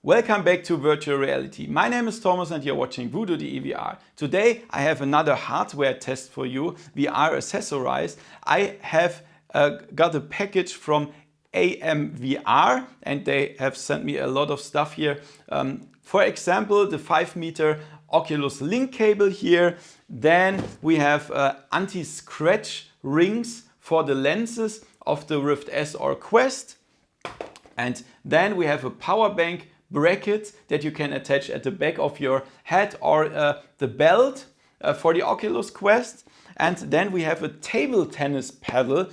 Welcome back to Virtual Reality. My name is Thomas and you're watching VoodooDE VR. Today I have another hardware test for you, VR accessorized. I have got a package from AMVR and they have sent me a lot of stuff here. For example, the 5-meter Oculus link cable here. Then we have anti-scratch rings for the lenses of the Rift S or Quest. And then we have a power bank bracket that you can attach at the back of your head or the belt for the Oculus Quest. And then we have a table tennis paddle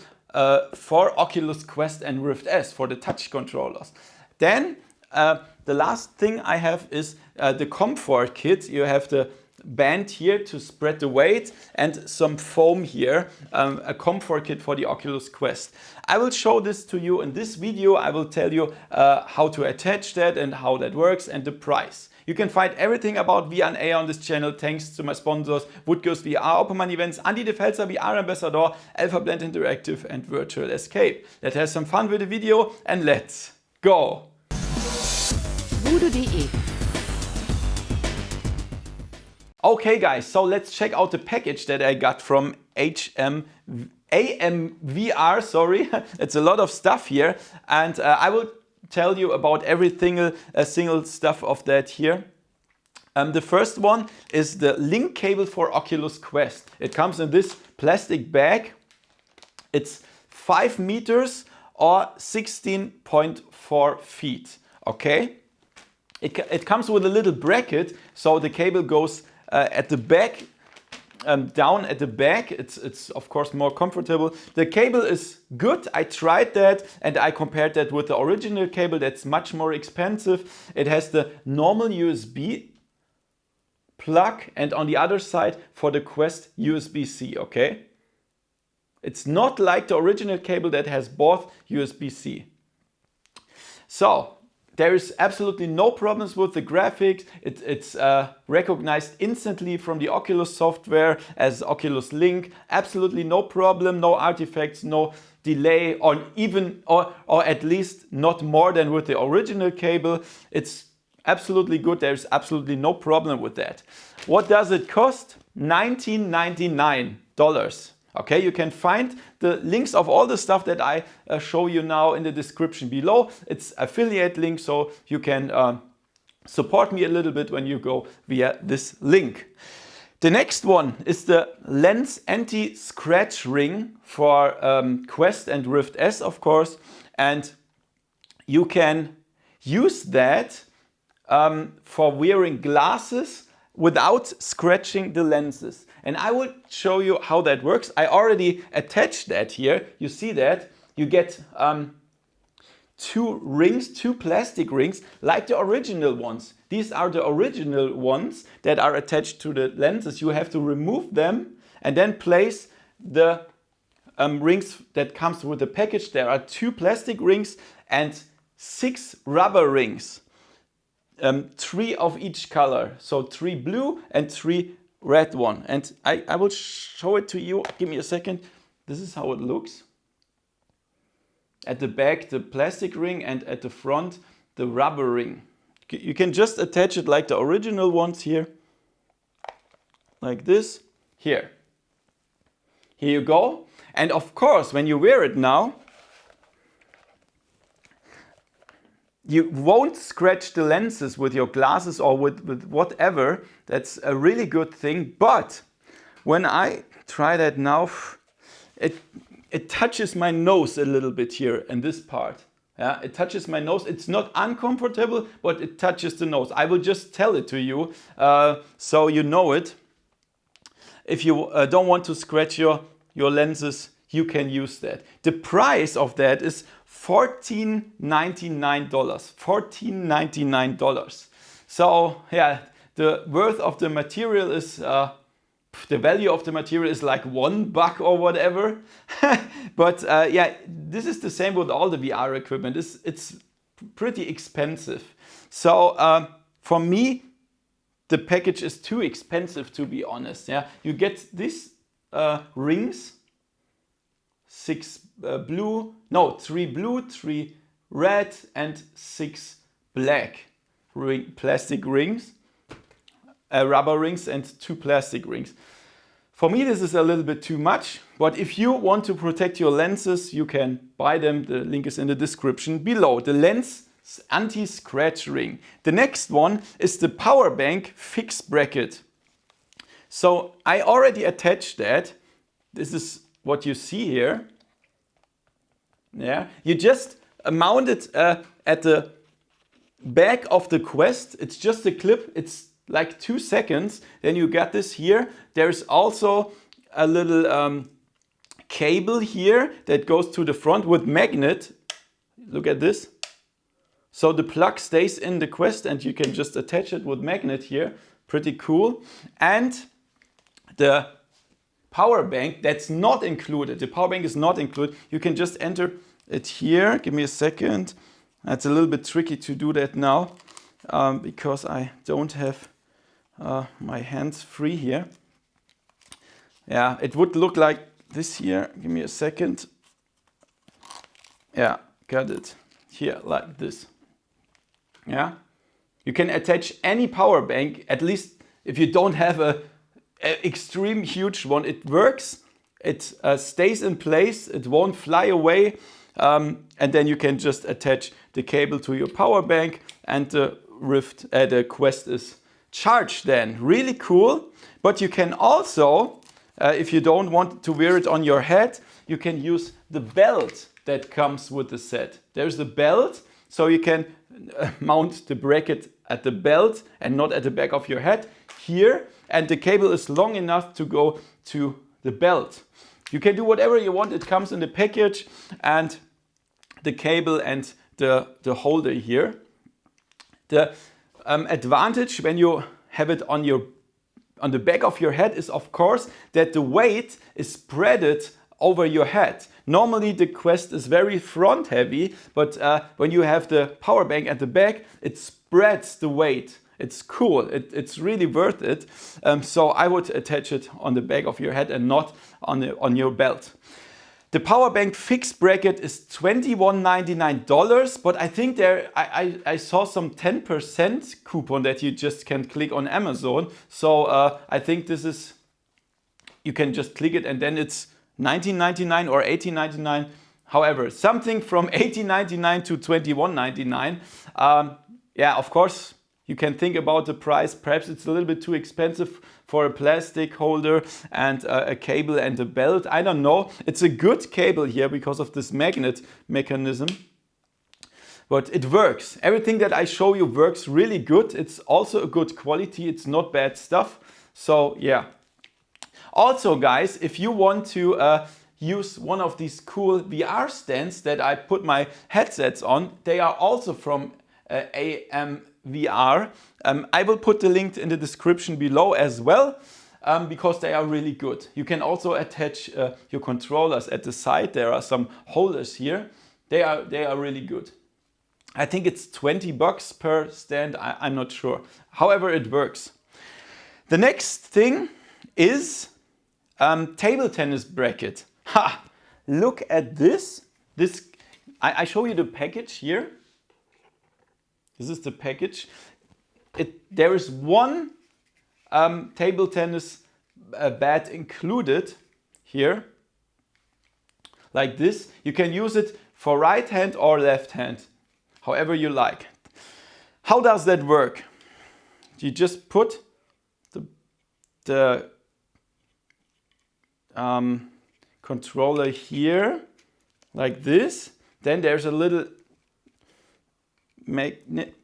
for Oculus Quest and Rift S for the touch controllers. Then the last thing I have is the comfort kit. You have the band here to spread the weight and some foam here, a comfort kit for the Oculus Quest. I will show this to you in this video. I will tell you how to attach that and how that works and the price. You can find everything about VR and AR on this channel thanks to my sponsors VoodooDE VR, Opperman Events, Andy the Felser VR Ambassador, Alpha Blend Interactive and Virtual Escape. Let's have some fun with the video and let's go! VoodooDE. Okay guys, so let's check out the package that I got from AMVR, sorry. It's a lot of stuff here and I will tell you about every single stuff of that here. The first one is the link cable for Oculus Quest. It comes in this plastic bag. It's 5 meters or 16.4 feet, okay? It comes with a little bracket, so the cable goes at the back, down at the back. It's of course more comfortable. The cable is good. I tried that and I compared that with the original cable that's much more expensive. It has the normal USB plug and on the other side for the Quest USB-C, okay? It's not like the original cable that has both USB-C. So there is absolutely no problems with the graphics. It's recognized instantly from the Oculus software as Oculus Link. Absolutely no problem, no artifacts, no delay, or at least not more than with the original cable. It's absolutely good. There's absolutely no problem with that. What does it cost? $19.99. Okay, you can find the links of all the stuff that I show you now in the description below. It's affiliate link, so you can support me a little bit when you go via this link. The next one is the lens anti-scratch ring for Quest and Rift S, of course. And you can use that for wearing glasses without scratching the lenses. And I will show you how that works. I already attached that here. You see that? You get 2 rings, 2 plastic rings, like the original ones. These are the original ones that are attached to the lenses. You have to remove them and then place the rings that comes with the package. There are 2 plastic rings and 6 rubber rings. 3 of each color. So 3 blue and 3 red one. And I will show it to you. Give me a second. This is how it looks. At the back, the plastic ring, and at the front, the rubber ring. You can just attach it like the original ones here. Like this. Here. Here you go. And of course, when you wear it now, you won't scratch the lenses with your glasses or with whatever. That's a really good thing. But when I try that now, it touches my nose a little bit here in this part. Yeah, it touches my nose. It's not uncomfortable, but it touches the nose. I will just tell it to you so you know it. If you don't want to scratch your lenses, you can use that. The price of that is $14.99. $14.99. So yeah, the worth of the material is, the value of the material is like $1 or whatever. But yeah, this is the same with all the VR equipment. It's pretty expensive. So for me, the package is too expensive, to be honest. Yeah, you get these rings. 3 blue, 3 red and 6 black. plastic rings, rubber rings and 2 plastic rings. For me this is a little bit too much, but if you want to protect your lenses, you can buy them. The link is in the description below. The lens anti-scratch ring. The next one is the power bank fixed bracket. So I already attached that. This is what you see here. Yeah, you just mount it at the back of the Quest. It's just a clip. It's like 2 seconds. Then you got this here. There's also a little cable here that goes to the front with magnet. Look at this. So the plug stays in the Quest and you can just attach it with magnet here. Pretty cool. And the power bank, that's not included. The power bank is not included. You can just enter it here. Give me a second. It's a little bit tricky to do that now because I don't have my hands free here. Yeah, it would look like this here. Give me a second. Yeah, got it. Here, like this. Yeah, you can attach any power bank, at least if you don't have a extreme huge one. It works, it stays in place, it won't fly away, and then you can just attach the cable to your power bank and the the Quest is charged then. Really cool. But you can also, if you don't want to wear it on your head, you can use the belt that comes with the set. There's the belt, so you can mount the bracket at the belt and not at the back of your head here, and the cable is long enough to go to the belt. You can do whatever you want. It comes in the package, and the cable and the holder here. The advantage when you have it on the back of your head is of course that the weight is spread over your head. Normally the Quest is very front heavy, but when you have the power bank at the back, it spreads the weight. It's cool, it's really worth it. So I would attach it on the back of your head and not on your belt. The power bank fixed bracket is $21.99, but I think I saw some 10% coupon that you just can click on Amazon. So I think this is, you can just click it and then it's $19.99 or $18.99. However, something from $18.99 to $21.99. Yeah, of course, you can think about the price. Perhaps it's a little bit too expensive for a plastic holder and a cable and a belt. I don't know. It's a good cable here because of this magnet mechanism. But it works. Everything that I show you works really good. It's also a good quality. It's not bad stuff. So yeah. Also guys, if you want to use one of these cool VR stands that I put my headsets on, they are also from AMVR. I will put the link in the description below as well because they are really good. You can also attach your controllers at the side. There are some holders here. They are really good. I think it's $20 per stand. I'm not sure. However, it works. The next thing is table tennis bracket. Ha! Look at this. I show you the package here. This is the package. There is one table tennis bat included here, like this. You can use it for right hand or left hand, however you like. How does that work? You just put the controller here, like this. Then there's a little magnet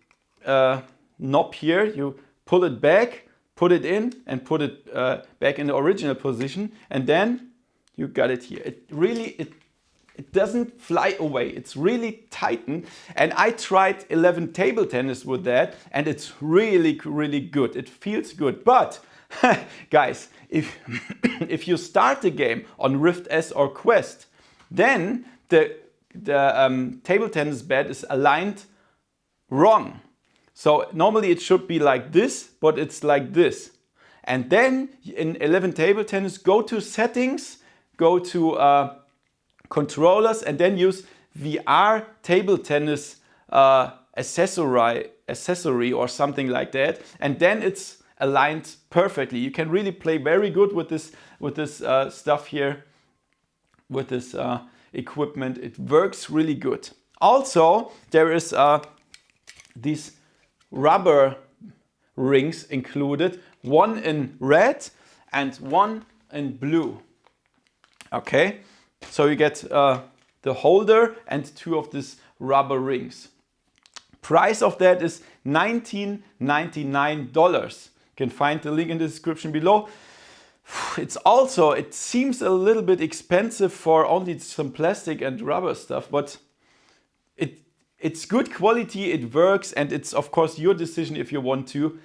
knob here. You pull it back, put it in, and put it back in the original position, and then you got it here. It doesn't fly away. It's really tightened, and I tried 11 table tennis with that, and it's really good. It feels good. But guys, if you start the game on Rift S or Quest, then the table tennis bat is aligned wrong. So normally it should be like this, but it's like this. And then in 11 table tennis, go to settings, go to controllers, and then use VR table tennis accessory accessory or something like that, and then it's aligned perfectly. You can really play very good with this stuff here, with this equipment. It works really good. Also, there is these rubber rings included, one in red and one in blue. Okay, so you get the holder and 2 of these rubber rings. Price of that is $19.99. You can find the link in the description below. It seems a little bit expensive for only some plastic and rubber stuff, but it's good quality, it works, and it's of course your decision if you want to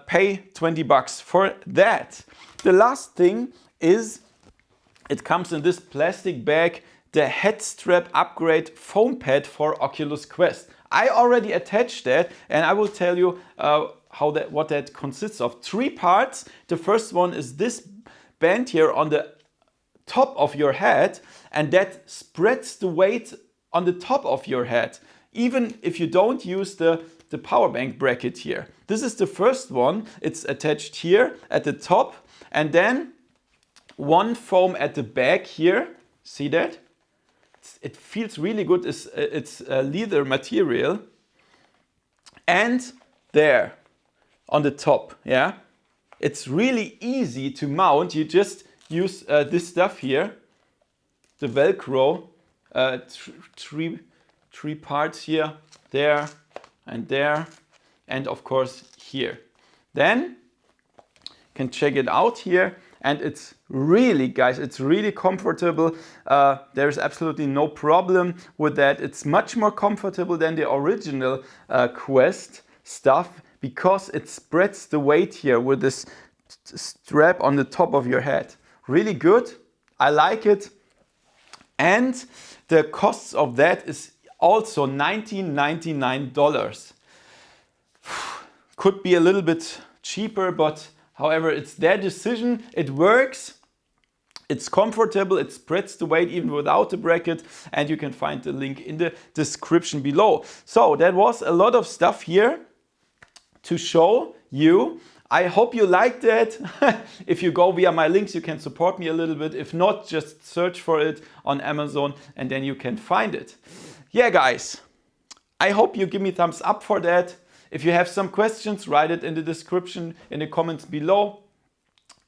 pay $20 for that. The last thing is, it comes in this plastic bag, the head strap upgrade foam pad for Oculus Quest. I already attached that, and I will tell you what that consists of. 3 parts. The first one is this band here on the top of your head, and that spreads the weight on the top of your head, even if you don't use the power bank bracket here. This is the first one. It's attached here at the top, and then one foam at the back here. See that? It feels really good. It's leather material. And there on the top, yeah, it's really easy to mount. You just use this stuff here, the Velcro, 3 parts here, there, and of course here. Then you can check it out here. And it's really, guys, it's really comfortable. There's absolutely no problem with that. It's much more comfortable than the original Quest stuff, because it spreads the weight here with this strap on the top of your head. Really good. I like it. And the costs of that is also $19.99. Could be a little bit cheaper, but however, it's their decision. It works, it's comfortable, it spreads the weight even without the bracket, and you can find the link in the description below. So that was a lot of stuff here to show you. I hope you liked that. If you go via my links, you can support me a little bit. If not, just search for it on Amazon and then you can find it. Yeah, guys, I hope you give me thumbs up for that. If you have some questions, write it in the description, in the comments below.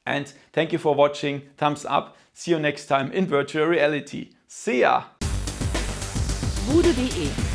And thank you for watching. Thumbs up. See you next time in virtual reality. See ya! VoodooDE